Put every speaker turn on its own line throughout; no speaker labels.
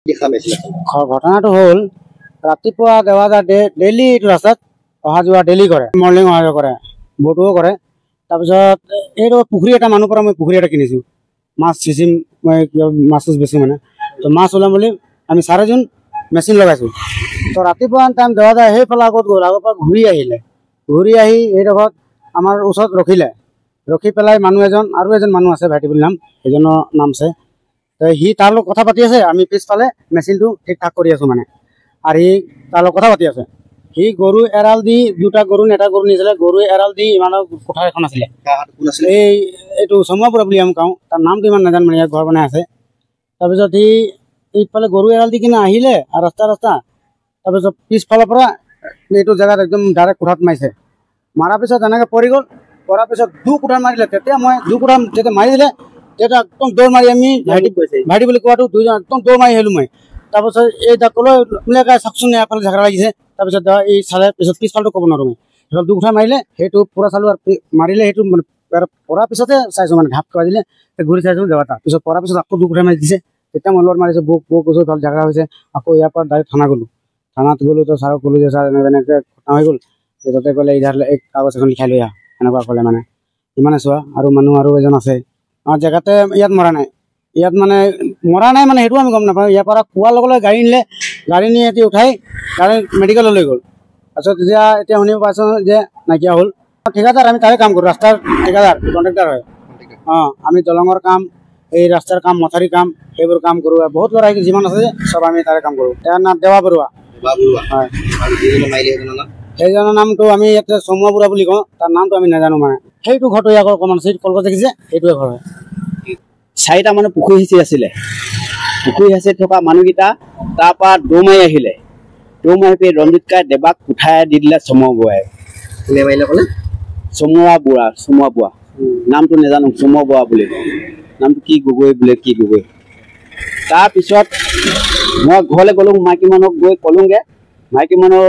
ঘটনাটো হ'ল ৰাতিপুৱা দেৱাজাৰ ডেইলি এইটো ৰাস্তাত অহা যোৱা ডেইলি কৰে, মৰ্ণিং অহা যোৱা কৰে, ব'টোও কৰে। তাৰপিছত এইটো পুখুৰী এটা মানুহৰ পৰা মই পুখুৰী এটা কিনিছোঁ, মাছ চিচিম মই মাছ বেছি মানে তো মাছ ওলাম বুলি আমি 4 জুন মেচিন লগাইছোঁ। তো ৰাতিপুৱা টাইম দেৱাজাৰ সেইফালে আগত গ'ল, আগৰ পৰা ঘূৰি আহি এইডোখৰত আমাৰ ওচৰত ৰখি পেলাই মানুহ এজন আৰু এজন মানুহ আছে ভাইটি বুলি নাম, সেইজনৰ নাম আছে। সি তাৰ লগত কথা পাতি আছে, আমি পিছফালে মেচিনটো ঠিক ঠাক কৰি আছোঁ মানে, আৰু সি তাৰ লগত কথা পাতি আছে। সি গৰু এৰাল দি 2টা গৰু এটা গৰু নিছিলে, গৰু এৰাল দি ইমানৰ কোঠাৰ এখন আছিলে, এইটো চমুৱাপুৰা বুলি আমি কওঁ, তাৰ নামটো ইমান নাজানো মানে, ইয়াত ঘৰ বনাই আছে। তাৰপিছত সি এইফালে গৰু এৰাল দি কিনে আহিলে আৰু ৰাস্তা তাৰপিছত পিছফালৰ পৰা এইটো জেগাত একদম ডাইৰেক্ট কোঠাত মাৰিছে। মাৰাৰ পিছত এনেকৈ পৰি গ'ল, পৰাৰ পিছত 2 কোঠাত মাৰিলে। তেতিয়া মই 2 কোঠাত যেতিয়া মাৰি দিলে তেতিয়া একদম দৌৰ মাৰি আমি ভাইটি বুলি কোৱাটো 2জন একদম দৌৰ মাৰি আহিলোঁ মই। তাৰপিছত এই ক'লৈ উলিয়াই চাওকচোন এফালে ঝগড়া লাগিছে। তাৰপিছত এই চালে পিছত পিছফালটো ক'ব নোৱাৰোঁ মই, সেইফালে 2 কোঠা মাৰিলে, সেইটো পূৰা চালোঁ আৰু মাৰিলে সেইটো মানে পৰাৰ পিছতে চাইছোঁ মানে ঘাপ খুৱাই দিলে, ঘূৰি চাইছোঁ দেৱাটা। পিছত পৰাৰ পিছত আকৌ 2 কোঠা মাৰি দিছে। তেতিয়া মই লগত মাৰিছোঁ, বৌ কৈছোঁ ভাল ঝগড়া হৈছে। আকৌ ইয়াৰ পৰা ডাইৰেক্ট থানাত গ'লোঁ, তো ছাৰক ক'লোঁ যে ছাৰ এনেকৈ ঘটনা হৈ গ'ল, তাতে ক'লে এই কাগজ এখন লিখাই লৈ আহ, এনেকুৱা ক'লে মানে। ইমানে চোৱা আৰু মানুহ আৰু এজন আছে আমাৰ জেগাতে, ইয়াত মৰা নাই মানে সেইটো আমি গম নাপাওঁ। ইয়াৰ পৰা কোৱাৰ লগে লগে গাড়ী নি সিহঁতি উঠাই ডাইৰেক্ট মেডিকেললৈ লৈ গ'ল। তাৰপিছত এতিয়া শুনিব পাইছোঁ যে নাইকিয়া হ'ল। ঠিকাদাৰ আমি তাৰে কাম কৰোঁ, ৰাস্তাৰ ঠিকাদাৰ কণ্ট্ৰেক্টাৰ হয়। আমি দলঙৰ কাম, এই ৰাস্তাৰ কাম, মথাৰি কাম, সেইবোৰ কাম কৰোঁ। বহুত ল'ৰা যিমান আছে চব আমি তাৰে কাম কৰোঁ। তেওঁৰ নাম দেৱা বৰুৱা হয়। সেইজনৰ নামটো আমি ইয়াতে চমুৱাপুৰা বুলি কওঁ, তাৰ নামটো আমি নাজানো মানে। সেইটো ঘৰটো আকৌ অকণমান কলগছ দেখিছে, সেইটোৱে ঘৰ হয়।
4টা মানে পুখুৰী সিঁচি আছিলে, পুখুৰী সিঁচি থকা মানুহকেইটা তাৰপৰা দৌৰ মাৰি আহিলে। দৌৰ মাৰি পেলাই ৰঞ্জিত কাই দেৱাক উঠাই দি দিলে চমুৱা বুঢ়াই। কোনে মাৰিলে ক'লে? চমুৱা বুঢ়া নামটো নাজানো, চমুৱা বুঢ়া বুলি নামটো, কি গগৈ বোলে, কি গগৈ। তাৰপিছত মই ঘৰলৈ গ'লোঁ, মাইকী মানুহক গৈ ক'লোঁগৈ। মাইকী মানুহ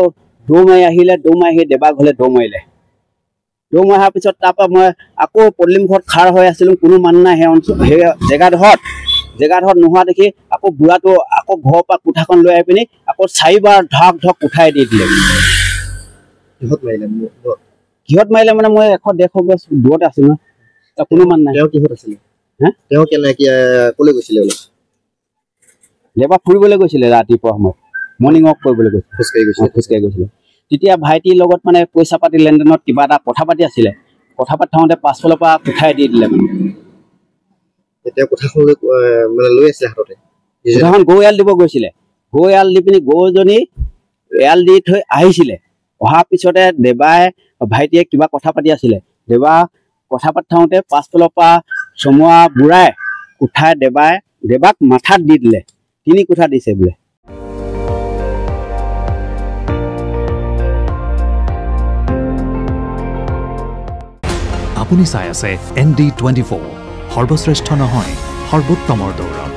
দৌৰ মাৰি আহিলে, দৌৰ মাৰি আহি দেৱাক ঘৰলৈ দৌৰ মাৰিলে। দৌৰ মাৰি অহাৰ পিছত তাৰপৰা মই আকৌ পদূলি মুখত খাৰ হৈ আছিলোঁ, কোনো মানুহ নাই সেই জেগাডোখৰত নোহোৱা দেখি আকৌ বুঢ়াটো আকৌ ঘৰৰ পৰা কোঠাখন লৈ আহি পিনি আকৌ 4বাৰ ধক উঠাই দি দিলে। কিহত মাৰিলে মানে মই 100-150 গজ দূৰতে আছিলোঁ ন, তাত কোনো মানুহ নাই। কিহত আছিলে? তেওঁ ক'লৈ গৈছিলে? দেৱা ফুৰিবলৈ গৈছিলে ৰাতিপুৱা সময়ত, মৰ্ণিং ৱাক কৰিবলৈ গৈছিলে, খোজকাঢ়ি গৈছিলে। তেতিয়া ভাইটিৰ লগত মানে পইচা পাতি লেনদেনত কিবা এটা কথা পাতি আছিলে, কথা পাতি থাকোঁতে পাছফালৰ পৰা উঠাই দি দিলে মানে। এতিয়া কোঠাখন লৈ আছিলে হাততে, কোঠাখন গৰু এৰাল দিব গৈছিলে। গৰু এৰাল দি পিনি গৰুজনী এৰাল দি থৈ আহিছিলে। অহাৰ পিছতে দেৱাই ভাইটিয়ে কিবা কথা পাতি আছিলে, দেৱা কথা পাতি থাকোঁতে পাছফালৰ পৰা চমুৱা বুঢ়াই উঠাই দেৱাক মাথাত দি দিলে। 3 কোঠা দিছে বোলে।
আপুনি চাই আছে ND24, সৰ্বশ্ৰেষ্ঠ নহয় সৰ্বোত্তমৰ দৌৰ।